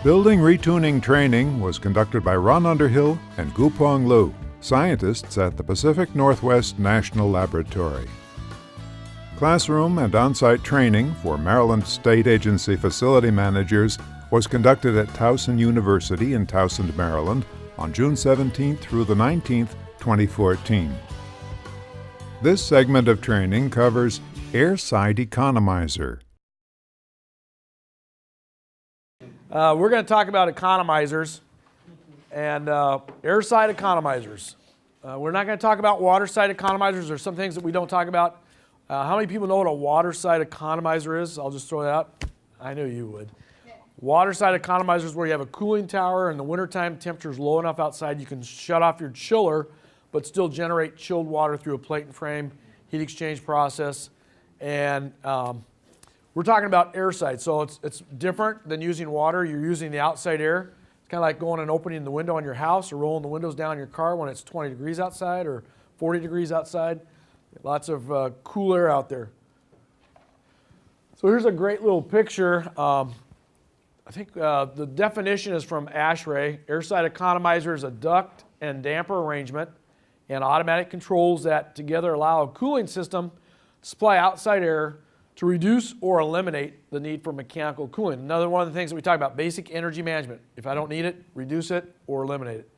Building retuning training was conducted by Ron Underhill and Gupong Liu, scientists at the Pacific Northwest National Laboratory. Classroom and on-site training for Maryland State Agency facility managers was conducted at Towson University in Towson, Maryland on June 17th through the 19th, 2014. This segment of training covers Air Side Economizer. We're going to talk about economizers and air side economizers. We're not going to talk about water side economizers. There's some things that we don't talk about. How many people know what a water side economizer is? I'll just throw that out. I knew you would. Water side economizer is where you have a cooling tower. In the wintertime, temperature is low enough outside you can shut off your chiller but still generate chilled water through a plate and frame heat exchange process. And we're talking about air side. So it's different than using water. You're using the outside air. It's kind of like going and opening the window on your house or rolling the windows down in your car when it's 20 degrees outside or 40 degrees outside. Lots of cool air out there. So here's a great little picture. I think the definition is from ASHRAE. Air side economizer is a duct and damper arrangement and automatic controls that together allow a cooling system to supply outside air to reduce or eliminate the need for mechanical cooling. Another one of the things that we talk about, basic energy management. If I don't need it, reduce it or eliminate it.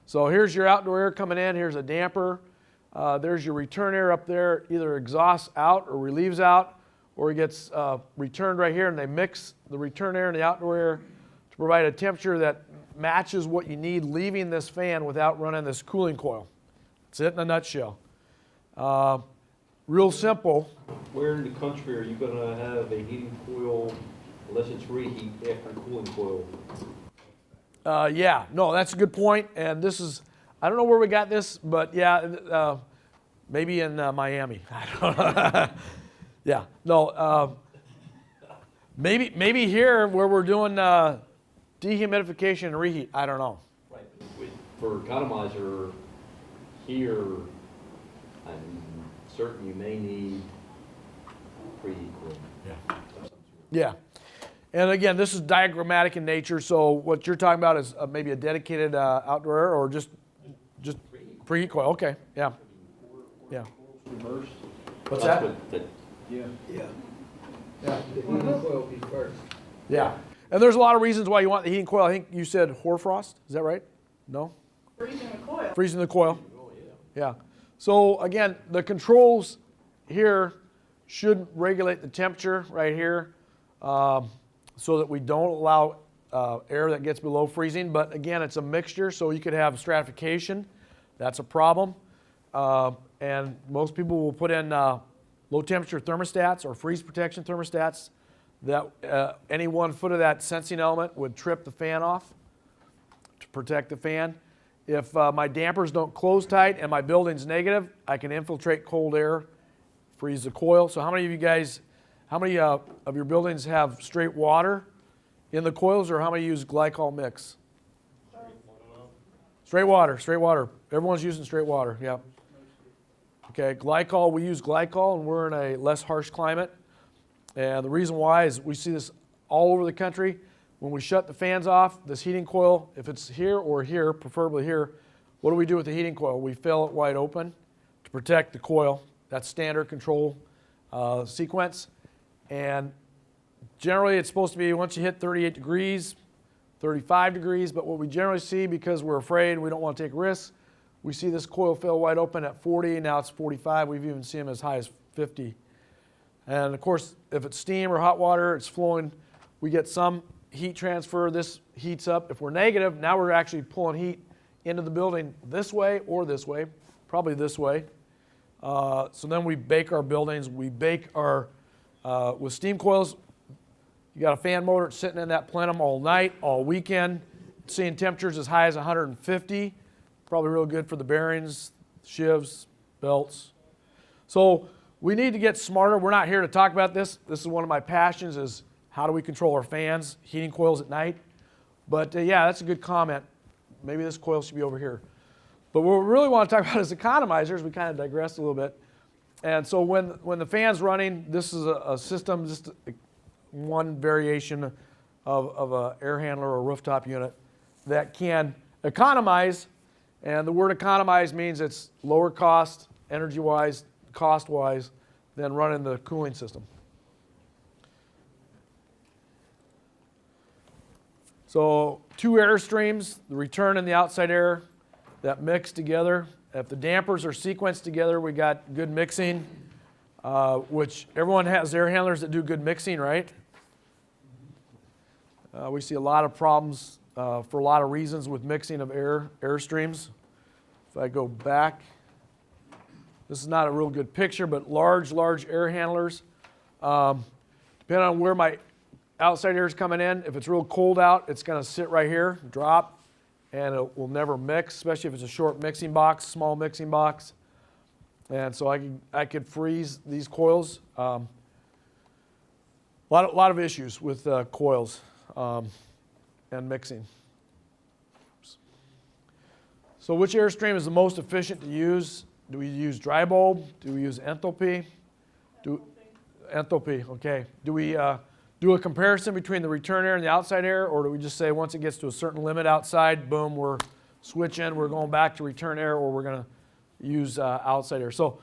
So here's your outdoor air coming in. Here's a damper. There's your return air up there, either exhausts out or relieves out, or it gets returned right here, and they mix the return air and the outdoor air to provide a temperature that matches what you need leaving this fan without running this cooling coil. That's it in a nutshell. Real simple. Where in the country are you going to have a heating coil unless it's reheat after the cooling coil? Yeah, no, that's a good point. And this is, I don't know where we got this, but yeah, maybe in Miami. I don't know. Yeah, no, maybe here where we're doing dehumidification and reheat. I don't know. Right. For economizer here, I'm certain you may need preheat coil. Yeah. Yeah. And again, this is diagrammatic in nature, so what you're talking about is maybe a dedicated outdoor air or just preheat coil. Okay, yeah. Yeah. Reversed. What's that? Yeah. Yeah. The heating coil be first. Yeah. And there's a lot of reasons why you want the heating coil. I think you said hoarfrost. Is that right? No? Freezing the coil. Freezing the coil. Yeah. So again, the controls here should regulate the temperature right here so that we don't allow air that gets below freezing. But again, it's a mixture, so you could have stratification. That's a problem. And most people will put in low temperature thermostats or freeze protection thermostats that any 1 foot of that sensing element would trip the fan off to protect the fan. If my dampers don't close tight and my building's negative, I can infiltrate cold air, freeze the coil. So how many of you guys, how many of your buildings have straight water in the coils, or how many use glycol mix? Straight water, straight water. Everyone's using straight water, yeah. Okay, glycol, we use glycol and we're in a less harsh climate. And the reason why is we see this all over the country. When we shut the fans off, this heating coil, if it's here or here, preferably here, what do we do with the heating coil? We fill it wide open to protect the coil. That's standard control sequence. And generally it's supposed to be once you hit 38 degrees, 35 degrees, but what we generally see, because we're afraid, we don't want to take risks, we see this coil fill wide open at 40, now it's 45. We've even seen them as high as 50. And of course, if it's steam or hot water, it's flowing, we get some heat transfer. This heats up. If we're negative, now we're actually pulling heat into the building this way or this way, probably this way. So then we bake our buildings. We bake our, with steam coils, you got a fan motor sitting in that plenum all night, all weekend, seeing temperatures as high as 150. Probably real good for the bearings, shivs, belts. So we need to get smarter. We're not here to talk about this. This is one of my passions, is how do we control our fans, heating coils at night. But yeah, that's a good comment. Maybe this coil should be over here. But what we really want to talk about is economizers. We kind of digressed a little bit. And so when the fan's running, this is a system, just one variation of an air handler or rooftop unit that can economize, and the word economize means it's lower cost, energy-wise, cost-wise, than running the cooling system. So 2 air streams, the return and the outside air, that mix together. If the dampers are sequenced together, we got good mixing, which everyone has air handlers that do good mixing, right? We see a lot of problems for a lot of reasons with mixing of air streams. If I go back, this is not a real good picture, but large air handlers. Depending on where my outside air is coming in, if it's real cold out, it's going to sit right here, drop, and it will never mix, especially if it's a short mixing box, small mixing box. And so I could freeze these coils. A lot of issues with coils and mixing. So which airstream is the most efficient to use? Do we use dry bulb? Do we use enthalpy? Enthalpy, okay. Do we do a comparison between the return air and the outside air, or do we just say once it gets to a certain limit outside, boom, we're switching, we're going back to return air, or we're going to use outside air? So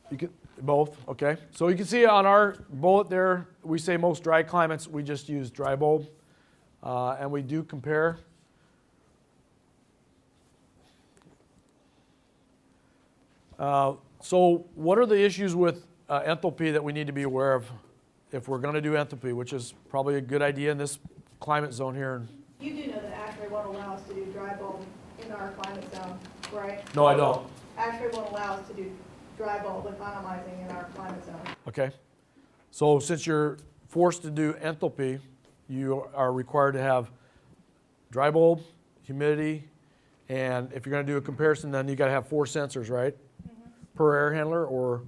you can both, okay. So you can see on our bullet there, we say most dry climates, we just use dry bulb, and we do compare. So what are the issues with enthalpy that we need to be aware of if we're going to do enthalpy, which is probably a good idea in this climate zone here? You do know that ASHRAE won't allow us to do dry bulb in our climate zone, right? No, I don't. ASHRAE won't allow us to do dry bulb economizing in our climate zone. Okay. So since you're forced to do enthalpy, you are required to have dry bulb, humidity, and if you're going to do a comparison, then you got to have 4 sensors, right? Per air handler, or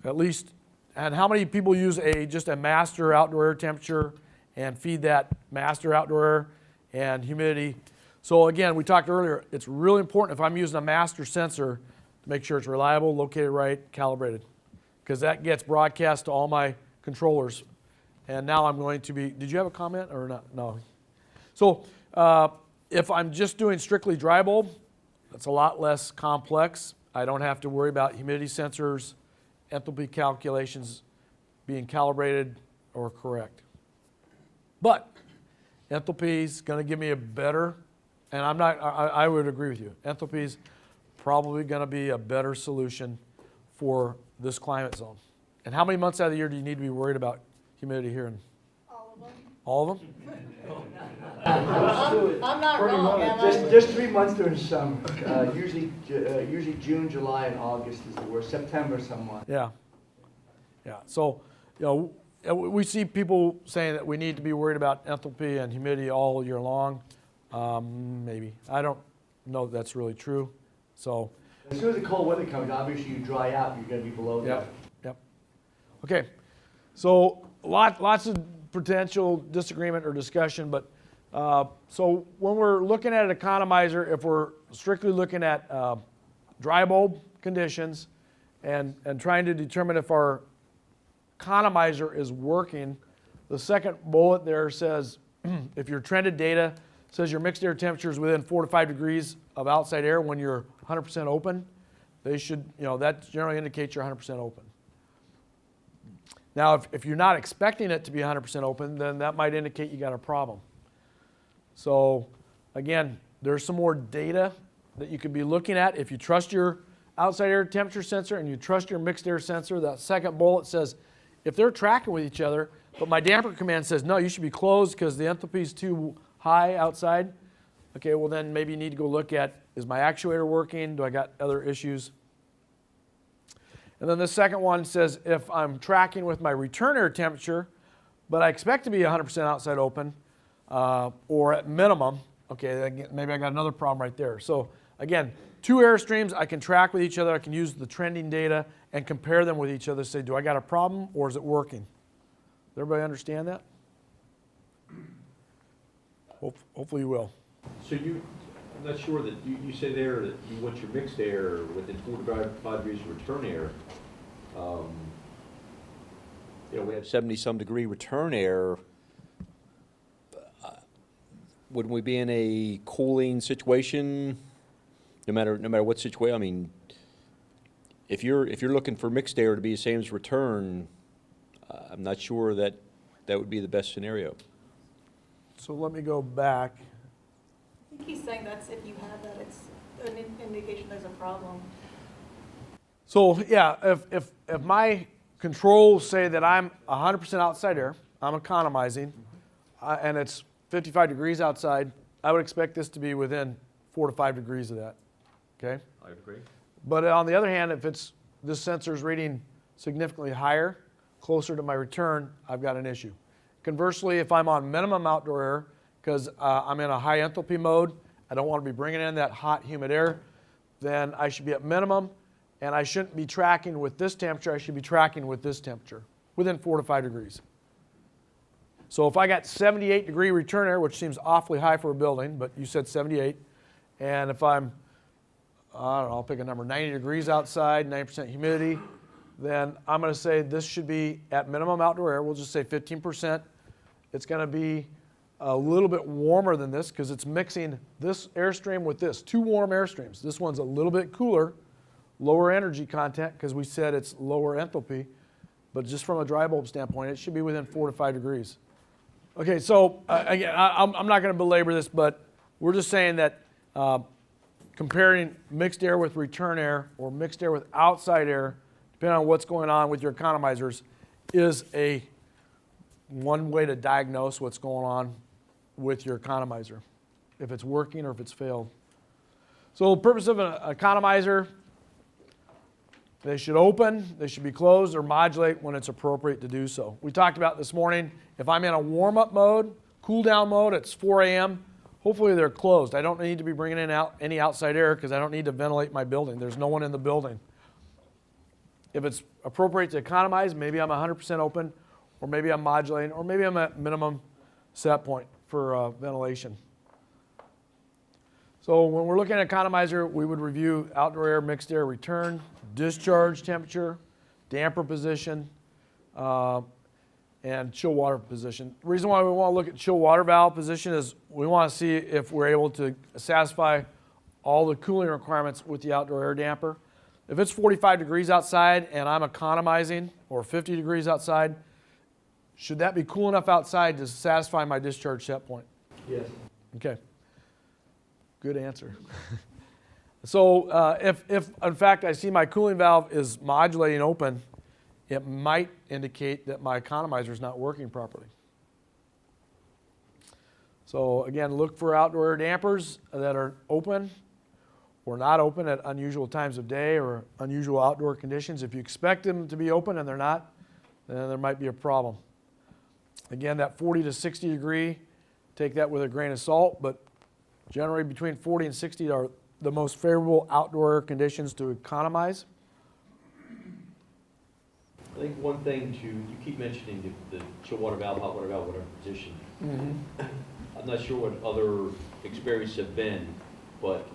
at least. And how many people use just a master outdoor air temperature and feed that master outdoor air and humidity? So again, we talked earlier, it's really important if I'm using a master sensor to make sure it's reliable, located right, calibrated, because that gets broadcast to all my controllers. And now I'm going to be, did you have a comment or not? No. So if I'm just doing strictly dry bulb, it's a lot less complex. I don't have to worry about humidity sensors, enthalpy calculations being calibrated or correct. But enthalpy is going to give me a better, and I would agree with you, enthalpy is probably going to be a better solution for this climate zone. And how many months out of the year do you need to be worried about humidity here? All of them? All of them? I'm not wrong, am I? Just 3 months during summer. Usually June, July, and August is the worst. September somewhat. Yeah. Yeah. So, we see people saying that we need to be worried about enthalpy and humidity all year long. Maybe. I don't know that that's really true. So. As soon as the cold weather comes, obviously you dry out. You're going to be below that. Yep. Okay. So lots of potential disagreement or discussion, but so when we're looking at an economizer, if we're strictly looking at dry bulb conditions and trying to determine if our economizer is working, the second bullet there says if your trended data says your mixed air temperature is within 4 to 5 degrees of outside air when you're 100% open, they should, that generally indicates you're 100% open. Now, if you're not expecting it to be 100% open, then that might indicate you got a problem. So, again, there's some more data that you could be looking at. If you trust your outside air temperature sensor and you trust your mixed air sensor, that second bullet says, if they're tracking with each other, but my damper command says, no, you should be closed because the enthalpy is too high outside, okay, well then maybe you need to go look at, is my actuator working? Do I got other issues? And then the second one says, if I'm tracking with my return air temperature, but I expect to be 100% outside open, or at minimum, okay, maybe I got another problem right there. So again, 2 air streams, I can track with each other. I can use the trending data and compare them with each other to say, do I got a problem or is it working? Does everybody understand that? Hopefully you will. So I'm not sure that you say there that you want your mixed air within 4 to 5 degrees of return air. we have 70-some degree return air, wouldn't we be in a cooling situation, no matter what situation? I mean, if you're looking for mixed air to be the same as return, I'm not sure that would be the best scenario. So let me go back. I think he's saying that's if you have that, it's an indication there's a problem. So yeah, if my controls say that I'm 100% outside air, I'm economizing, and it's 55 degrees outside, I would expect this to be within 4 to 5 degrees of that, okay? I agree. But on the other hand, if this sensor is reading significantly higher, closer to my return, I've got an issue. Conversely, if I'm on minimum outdoor air, because I'm in a high enthalpy mode, I don't want to be bringing in that hot, humid air, then I should be at minimum, and I shouldn't be tracking with this temperature, I should be tracking with this temperature, within 4 to 5 degrees. So if I got 78 degree return air, which seems awfully high for a building, but you said 78, and if I'm, I don't know, I'll pick a number, 90 degrees outside, 90% humidity, then I'm going to say this should be at minimum outdoor air. We'll just say 15%. It's going to be a little bit warmer than this because it's mixing this airstream with this. Two warm airstreams. This one's a little bit cooler, lower energy content because we said it's lower enthalpy. But just from a dry bulb standpoint, it should be within 4 to 5 degrees. Okay, so again, I'm not going to belabor this, but we're just saying that comparing mixed air with return air or mixed air with outside air, depending on what's going on with your economizers, is one way to diagnose what's going on with your economizer, if it's working or if it's failed. So the purpose of an economizer, they should open, they should be closed, or modulate when it's appropriate to do so. We talked about this morning, if I'm in a warm-up mode, cool-down mode, it's 4 a.m., hopefully they're closed. I don't need to be bringing in any outside air because I don't need to ventilate my building. There's no one in the building. If it's appropriate to economize, maybe I'm 100% open, or maybe I'm modulating, or maybe I'm at minimum set point for ventilation. So when we're looking at economizer, we would review outdoor air, mixed air return, discharge temperature, damper position, and chill water position. The reason why we want to look at chill water valve position is we want to see if we're able to satisfy all the cooling requirements with the outdoor air damper. If it's 45 degrees outside and I'm economizing, or 50 degrees outside, should that be cool enough outside to satisfy my discharge set point? Yes. Okay. Good answer. So if in fact I see my cooling valve is modulating open, it might indicate that my economizer is not working properly. So again, look for outdoor air dampers that are open or not open at unusual times of day or unusual outdoor conditions. If you expect them to be open and they're not, then there might be a problem. Again, that 40 to 60 degree, take that with a grain of salt, but generally between 40 and 60 are the most favorable outdoor conditions to economize. I think one thing you keep mentioning the chill water valve, hot water valve, whatever position. Mm-hmm. I'm not sure what other experiences have been, but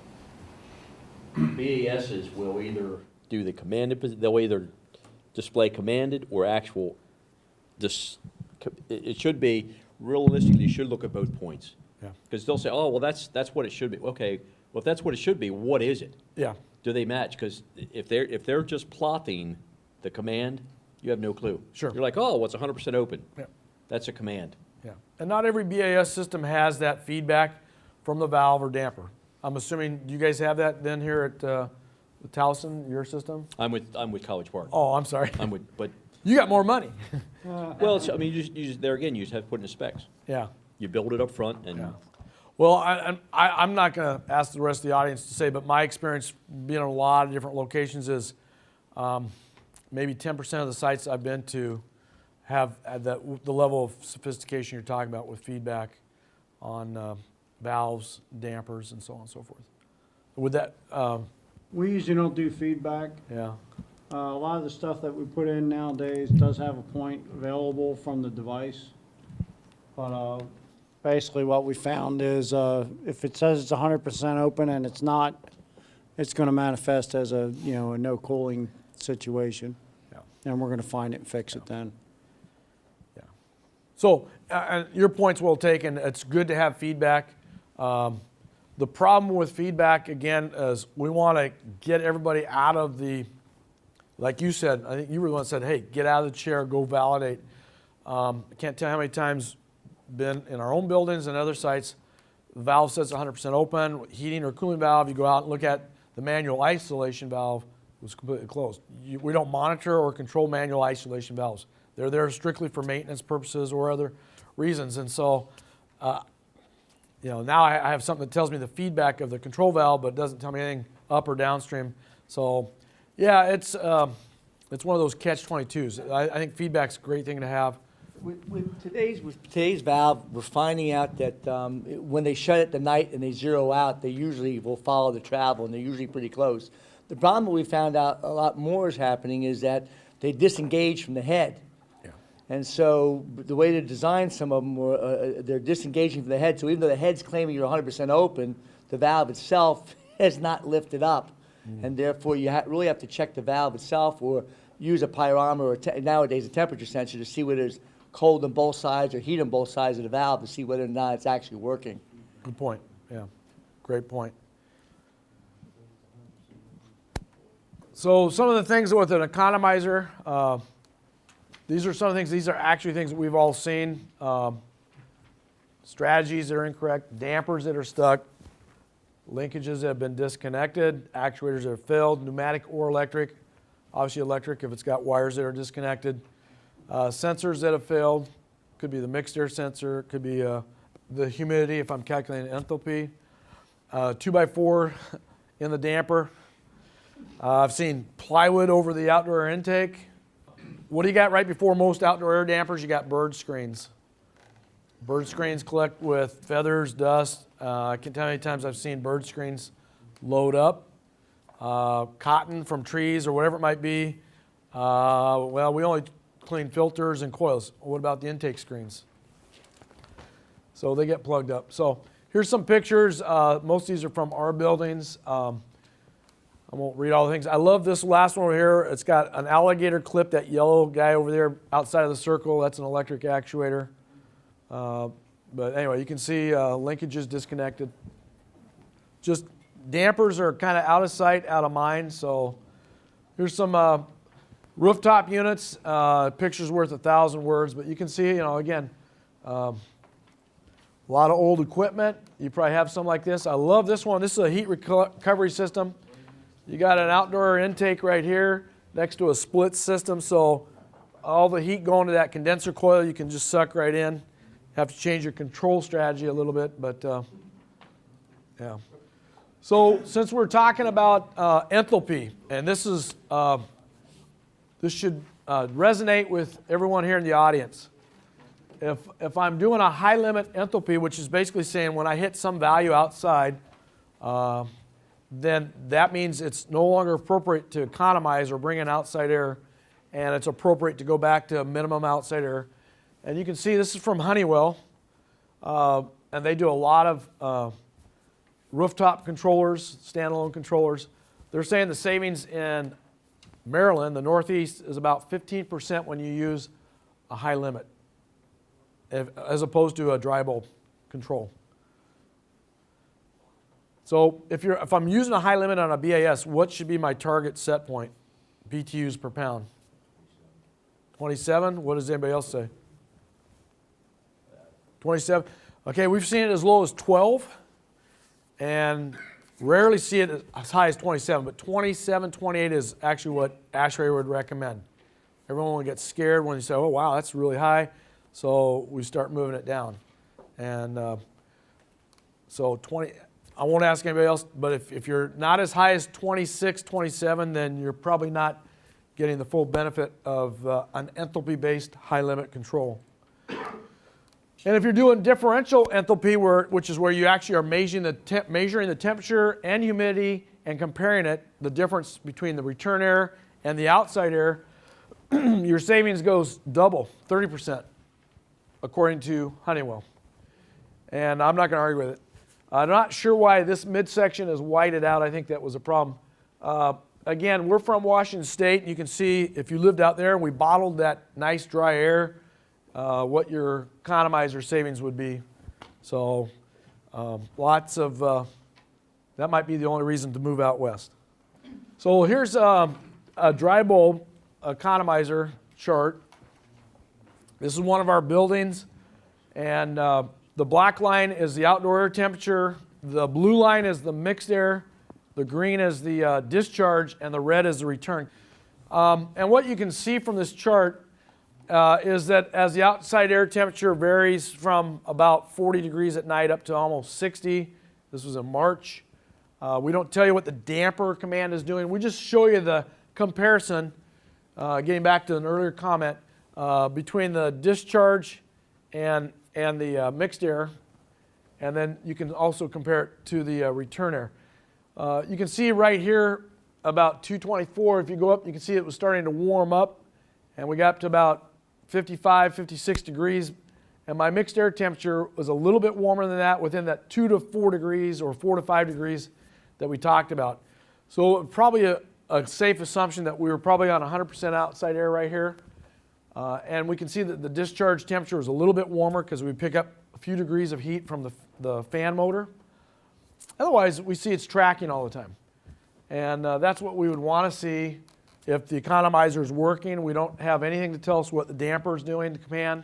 BASs will either do the commanded, they'll either display commanded or actual. It should be, realistically, you should look at both points. Yeah. Because they'll say, oh, well, that's what it should be. Okay, well, if that's what it should be, what is it? Yeah. Do they match? Because if they're just plotting the command, you have no clue. Sure. You're like, oh, well, it's 100% open. Yeah. That's a command. Yeah. And not every BAS system has that feedback from the valve or damper. I'm assuming, do you guys have that then here at Towson, your system? I'm with College Park. Oh, I'm sorry. But You got more money. well, I mean, you just there again, you just have to put in the specs. Yeah. You build it up front, and Yeah. Well, I'm not going to ask the rest of the audience to say, but my experience being in a lot of different locations is maybe 10% of the sites I've been to have the level of sophistication you're talking about with feedback on valves, dampers, and so on and so forth. Would that, We usually don't do feedback. yeah, A lot of the stuff that we put in nowadays does have a point available from the device. But basically what we found is if it says it's 100% open and it's not, it's going to manifest as a no cooling situation. yeah. And we're going to find it and fix it then. So and your point's well taken. It's good to have feedback. The problem with feedback, again, is we want to get everybody out of the, like you said, I think you were the one that said, hey, get out of the chair, go validate. I can't tell how many times been in our own buildings and other sites, the valve says 100% open, heating or cooling valve, you go out and look at the manual isolation valve, it was completely closed. We don't monitor or control manual isolation valves. They're there strictly for maintenance purposes or other reasons. And so, now I have something that tells me the feedback of the control valve, but doesn't tell me anything up or downstream. So, yeah, it's one of those catch-22s. I think feedback's a great thing to have. With today's valve, we're finding out that when they shut it at night and they zero out, they usually will follow the travel, and they're usually pretty close. The problem that we found out a lot more is happening is that they disengage from the head. Yeah. And so the way to design some of them, they're disengaging from the head. So even though the head's claiming you're 100% open, the valve itself has not lifted up. And therefore, you really have to check the valve itself or use a pyrometer or nowadays a temperature sensor to see whether it's cold on both sides or heat on both sides of the valve to see whether or not it's actually working. Good point. Yeah, great point. So some of the things with an economizer, these are some of the things, these are actually things that we've all seen. Strategies that are incorrect, dampers that are stuck, linkages that have been disconnected, actuators that are failed, pneumatic or electric, obviously electric if it's got wires that are disconnected. Sensors that have failed, could be the mixed air sensor, could be the humidity if I'm calculating enthalpy. 2x4 in the damper. I've seen plywood over the outdoor air intake. What do you got right before most outdoor air dampers? You got bird screens. Bird screens collect with feathers, dust. I can't tell how many times I've seen bird screens load up. Cotton from trees or whatever it might be. Well, we only clean filters and coils. What about the intake screens? So they get plugged up. So here's some pictures. Most of these are from our buildings. I won't read all the things. I love this last one over here. It's got an alligator clip, that yellow guy over there outside of the circle. That's an electric actuator. But anyway, you can see linkages disconnected. Just dampers are kind of out of sight, out of mind. So here's some rooftop units. Picture's worth 1,000 words, but you can see, again, a lot of old equipment. You probably have some like this. I love this one. This is a heat recovery system. You got an outdoor intake right here next to a split system, so all the heat going to that condenser coil, you can just suck right in. Have to change your control strategy a little bit, but yeah. So since we're talking about enthalpy, and this should resonate with everyone here in the audience. If I'm doing a high limit enthalpy, which is basically saying when I hit some value outside, then that means it's no longer appropriate to economize or bring in outside air, and it's appropriate to go back to minimum outside air. And you can see this is from Honeywell, and they do a lot of rooftop controllers, standalone controllers. They're saying the savings in Maryland, the Northeast, is about 15% when you use a high limit, as opposed to a dry bulb control. So if I'm using a high limit on a BAS, what should be my target set point? BTUs per pound. 27? What does anybody else say? 27? Okay, we've seen it as low as 12, and rarely see it as high as 27, but 27, 28 is actually what ASHRAE would recommend. Everyone will get scared when you say, oh, wow, that's really high, so we start moving it down. And so 20, I won't ask anybody else, but if you're not as high as 26, 27, then you're probably not getting the full benefit of an enthalpy-based high-limit control. And if you're doing differential enthalpy, which is where you actually are measuring the temperature and humidity and comparing it, the difference between the return air and the outside air, your savings goes double, 30%, according to Honeywell. And I'm not going to argue with it. I'm not sure why this midsection is whited out. I think that was a problem. Again, we're from Washington State. You can see if you lived out there, we bottled that nice dry air. what your economizer savings would be. So lots of, that might be the only reason to move out west. So here's a dry bulb economizer chart. This is one of our buildings, and the black line is the outdoor air temperature, the blue line is the mixed air, the green is the discharge, and the red is the return. And what you can see from this chart is that as the outside air temperature varies from about 40 degrees at night up to almost 60, this was in March. We don't tell you what the damper command is doing. We just show you the comparison, getting back to an earlier comment, between the discharge and the mixed air. And then you can also compare it to the return air. You can see right here about 224. If you go up, you can see it was starting to warm up. And we got up to about 55, 56 degrees. And my mixed air temperature was a little bit warmer than that, within that 2 to 4 degrees or 4 to 5 degrees that we talked about. So probably a safe assumption that we were probably on 100% outside air right here. And we can see that the discharge temperature was a little bit warmer because we pick up a few degrees of heat from the fan motor. Otherwise, we see it's tracking all the time. And that's what we would want to see if the economizer is working. We don't have anything to tell us what the damper is doing to command.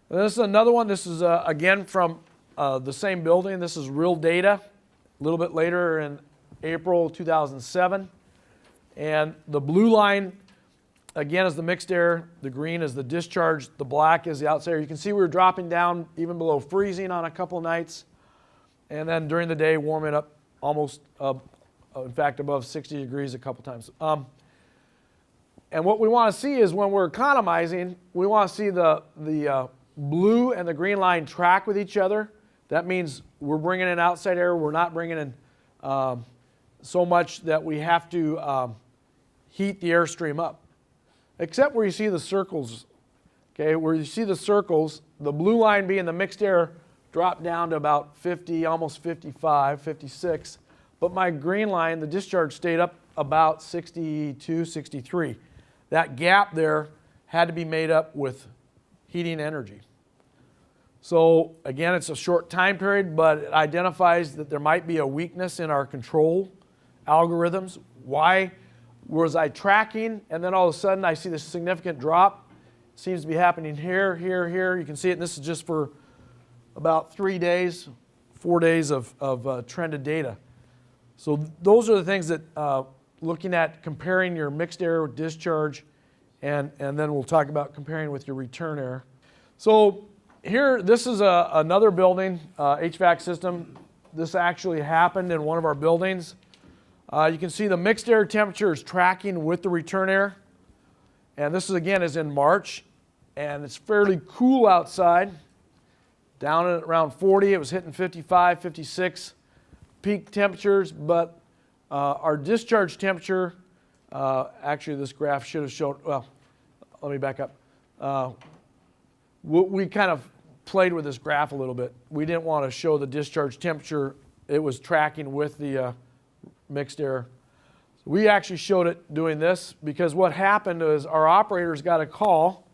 And this is another one. This is, again, from the same building. This is real data, a little bit later in April 2007. And the blue line, again, is the mixed air. The green is the discharge. The black is the outside air. You can see we were dropping down even below freezing on a couple of nights. And then during the day, warming up almost, in fact, above 60 degrees a couple times. And what we want to see is when we're economizing, we want to see the blue and the green line track with each other. That means we're bringing in outside air. We're not bringing in so much that we have to heat the airstream up. Except where you see the circles. Okay, where you see the circles, the blue line being the mixed air dropped down to about 50, almost 55, 56. But my green line, the discharge, stayed up about 62, 63. That gap there had to be made up with heating energy. So again, it's a short time period, but it identifies that there might be a weakness in our control algorithms. Why was I tracking, and then all of a sudden I see this significant drop? It seems to be happening here, here, here. You can see it, and this is just for about 3 days, 4 days of trended data. So those are the things that, looking at comparing your mixed air discharge, and then we'll talk about comparing with your return air. So here, this is another building, HVAC system. This actually happened in one of our buildings. You can see the mixed air temperature is tracking with the return air. And this is, again, is in March. And it's fairly cool outside. Down at around 40, it was hitting 55, 56 peak temperatures. But our discharge temperature, actually this graph should have shown, well, let me back up. We kind of played with this graph a little bit. We didn't want to show the discharge temperature. It was tracking with the mixed air. We actually showed it doing this because what happened is our operators got a call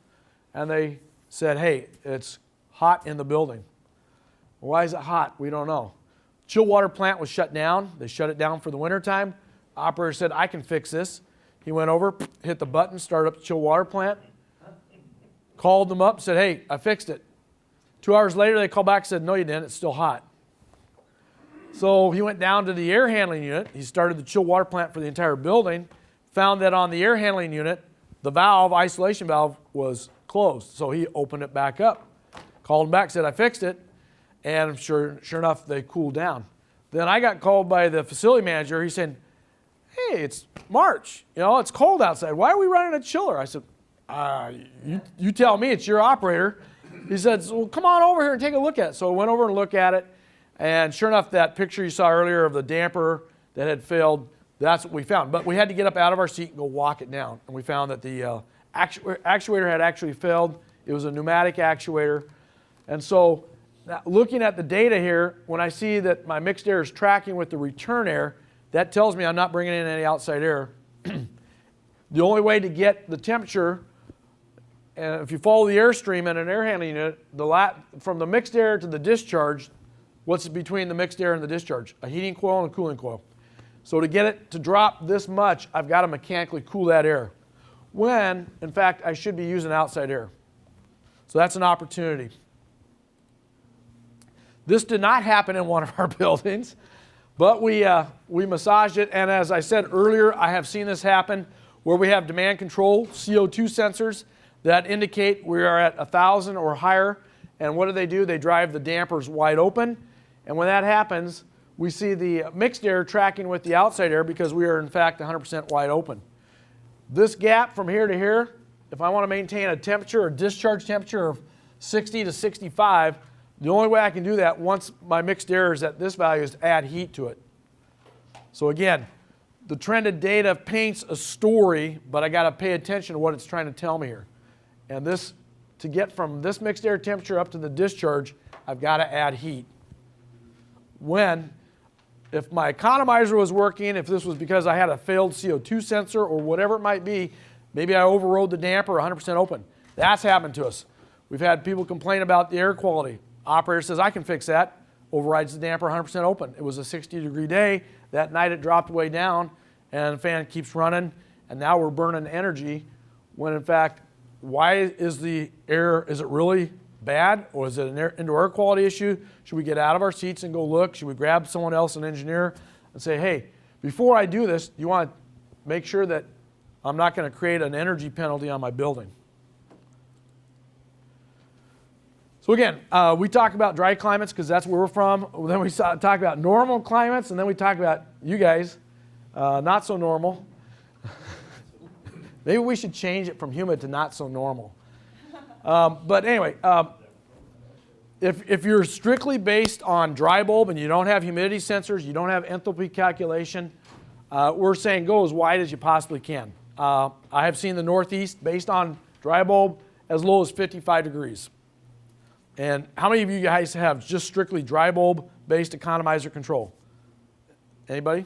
and they said, hey, it's hot in the building. Why is it hot? We don't know. Chill water plant was shut down. They shut it down for the wintertime. Operator said, I can fix this. He went over, hit the button, started up the chill water plant, called them up, said, hey, I fixed it. 2 hours later, they called back and said, no, you didn't. It's still hot. So he went down to the air handling unit. He started the chill water plant for the entire building, found that on the air handling unit, the valve, isolation valve, was closed. So he opened it back up, called him back, said, I fixed it. And sure enough, they cooled down. Then I got called by the facility manager. He said, hey, it's March. You know, it's cold outside. Why are we running a chiller? I said, you tell me. It's your operator. He said, well, come on over here and take a look at it. So I went over and looked at it. And sure enough, that picture you saw earlier of the damper that had failed, that's what we found. But we had to get up out of our seat and go walk it down. And we found that the actuator had actually failed. It was a pneumatic actuator. And so now, looking at the data here, when I see that my mixed air is tracking with the return air, that tells me I'm not bringing in any outside air. The only way to get the temperature And if you follow the airstream in an air handling unit, from the mixed air to the discharge, what's between the mixed air and the discharge? A heating coil and a cooling coil. So to get it to drop this much, I've got to mechanically cool that air, when, in fact, I should be using outside air. So that's an opportunity. This did not happen in one of our buildings, but we massaged it, and as I said earlier, I have seen this happen where we have demand control CO2 sensors that indicate we are at 1,000 or higher, and what do? They drive the dampers wide open, and when that happens, we see the mixed air tracking with the outside air because we are in fact 100% wide open. This gap from here to here, if I want to maintain a temperature or discharge temperature of 60 to 65, the only way I can do that once my mixed air is at this value is to add heat to it. So again, the trended data paints a story, but I got to pay attention to what it's trying to tell me here. And this, to get from this mixed air temperature up to the discharge, I've got to add heat. If my economizer was working, if this was because I had a failed CO2 sensor or whatever it might be, maybe I overrode the damper 100% open. That's happened to us. We've had people complain about the air quality. Operator says, I can fix that. Overrides the damper 100% open. It was a 60-degree day. That night it dropped way down, and the fan keeps running, and now we're burning energy when in fact, why is the air, is it really bad, or is it an indoor air quality issue? Should we get out of our seats and go look? Should we grab someone else, an engineer, and say, hey, before I do this, you want to make sure that I'm not going to create an energy penalty on my building. So again, we talk about dry climates because that's where we're from. Then we talk about normal climates, and then we talk about you guys, not so normal. Maybe we should change it from humid to not so normal. But anyway, if you're strictly based on dry bulb and you don't have humidity sensors, you don't have enthalpy calculation, we're saying go as wide as you possibly can. I have seen the Northeast based on dry bulb as low as 55 degrees. And how many of you guys have just strictly dry bulb based economizer control? Anybody?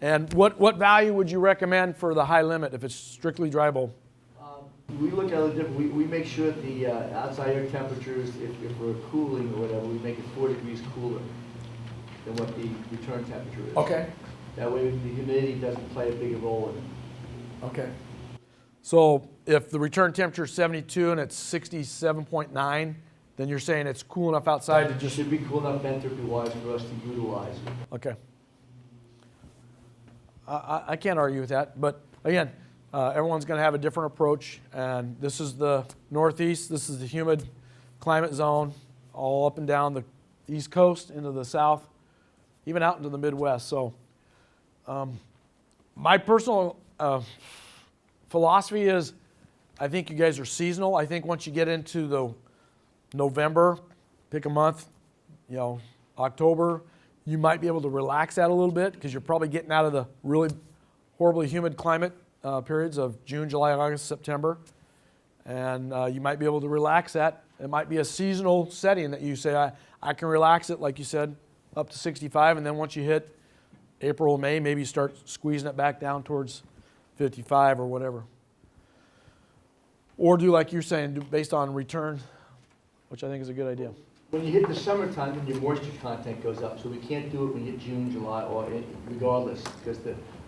And what value would you recommend for the high limit if it's strictly dry bulb? We look at it different. We make sure the outside air temperatures, if we're cooling or whatever, we make it 4 degrees cooler than what the return temperature is. Okay. That way the humidity doesn't play a bigger role in it. Okay. So if the return temperature is 72 and it's 67.9, then you're saying it's cool enough outside to It just... should be cool enough entropy-wise for us to utilize. Okay. I can't argue with that, but again, everyone's going to have a different approach, and this is the Northeast, this is the humid climate zone, all up and down the East Coast into the South, even out into the Midwest. So my personal philosophy is I think you guys are seasonal. I think once you get into the November, pick a month, October, you might be able to relax that a little bit because you're probably getting out of the really horribly humid climate periods of June, July, August, September. And you might be able to relax that. It might be a seasonal setting that you say, I can relax it, like you said, up to 65. And then once you hit April, May, maybe you start squeezing it back down towards 55 or whatever. Or do like you're saying, do based on return, which I think is a good idea. When you hit the summertime, then your moisture content goes up. So we can't do it when you hit June, July, or regardless, because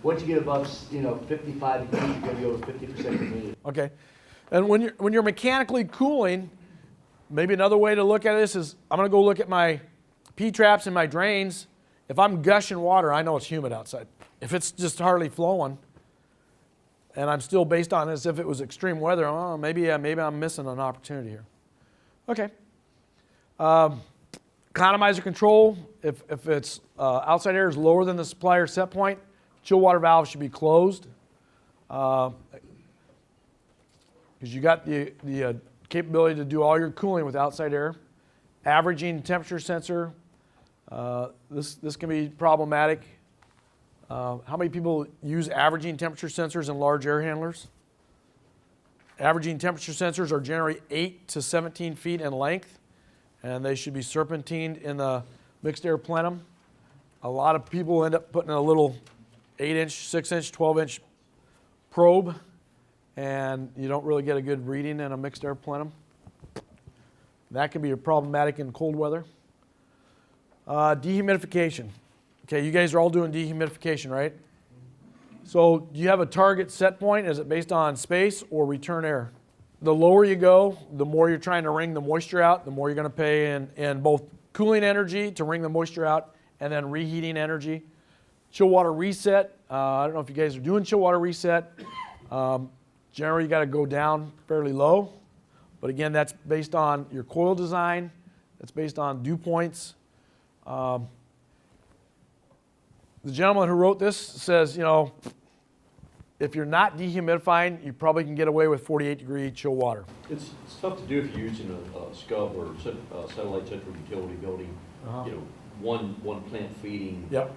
once you get above 55 degrees, you're going to be over 50% humidity. Okay. And when you're mechanically cooling, maybe another way to look at this is I'm going to go look at my P-traps and my drains. If I'm gushing water, I know it's humid outside. If it's just hardly flowing, and I'm still based on as if it was extreme weather, maybe I'm missing an opportunity here. Okay. Economizer control, if it's outside air is lower than the supplier set point, chill water valve should be closed. Because you got the capability to do all your cooling with outside air. Averaging temperature sensor, this can be problematic. How many people use averaging temperature sensors in large air handlers? Averaging temperature sensors are generally 8 to 17 feet in length, and they should be serpentined in the mixed air plenum. A lot of people end up putting a little 8-inch, 6-inch, 12-inch probe and you don't really get a good reading in a mixed air plenum. That can be problematic in cold weather. Dehumidification. Okay, you guys are all doing dehumidification, right? So do you have a target set point? Is it based on space or return air? The lower you go, the more you're trying to wring the moisture out, the more you're going to pay in both cooling energy to wring the moisture out and then reheating energy. Chill water reset. I don't know if you guys are doing chill water reset. Generally, you got to go down fairly low. But again, that's based on your coil design. That's based on dew points. The gentleman who wrote this says, if you're not dehumidifying, you probably can get away with 48-degree chill water. It's tough to do if you're using a SCUB or satellite central utility building, one plant feeding. Yep.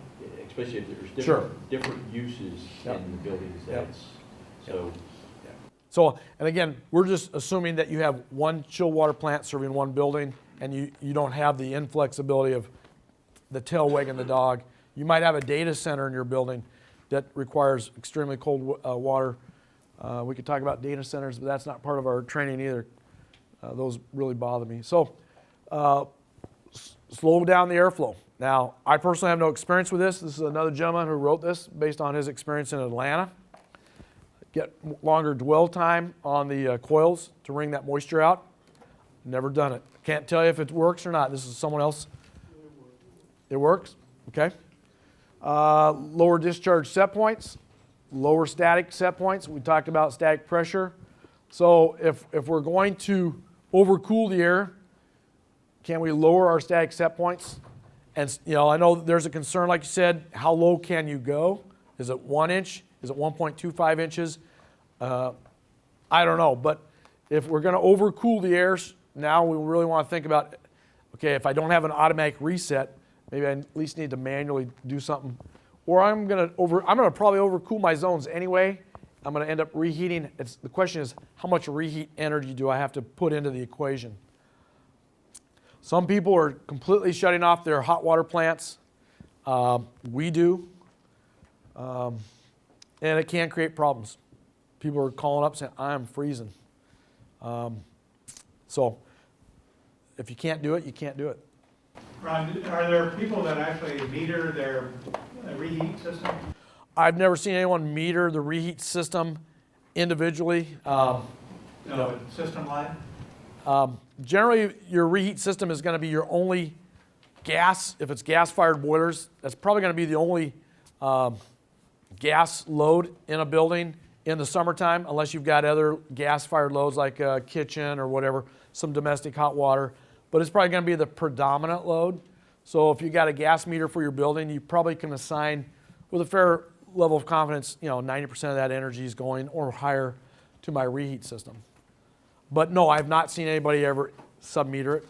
Especially if there's Sure. different uses Yep. in the buildings. Yep. So And again, we're just assuming that you have one chill water plant serving one building, and you don't have the inflexibility of the tail wagging the dog. You might have a data center in your building that requires extremely cold water. We could talk about data centers, but that's not part of our training either. Those really bother me. So slow down the airflow. Now, I personally have no experience with this. This is another gentleman who wrote this based on his experience in Atlanta. Get longer dwell time on the coils to wring that moisture out. Never done it. Can't tell you if it works or not. This is someone else. It works? Okay. Lower discharge set points, lower static set points. We talked about static pressure. So if we're going to overcool the air, can we lower our static set points? And I know there's a concern, like you said, how low can you go? Is it 1 inch? Is it 1.25 inches? I don't know. But if we're going to overcool the air, now we really want to think about, okay, if I don't have an automatic reset, maybe I at least need to manually do something. Or I'm going to probably overcool my zones anyway. I'm going to end up reheating. The question is, how much reheat energy do I have to put into the equation? Some people are completely shutting off their hot water plants. We do. And it can create problems. People are calling up saying, I'm freezing. So if you can't do it, you can't do it. Ron, are there people that actually meter their reheat system? I've never seen anyone meter the reheat system individually. System-wide? Generally, your reheat system is going to be your only gas. If it's gas-fired boilers, that's probably going to be the only gas load in a building in the summertime, unless you've got other gas-fired loads like a kitchen or whatever, some domestic hot water. But it's probably going to be the predominant load. So if you got a gas meter for your building, you probably can assign, with a fair level of confidence, 90% of that energy is going or higher to my reheat system. But no, I've not seen anybody ever sub-meter it.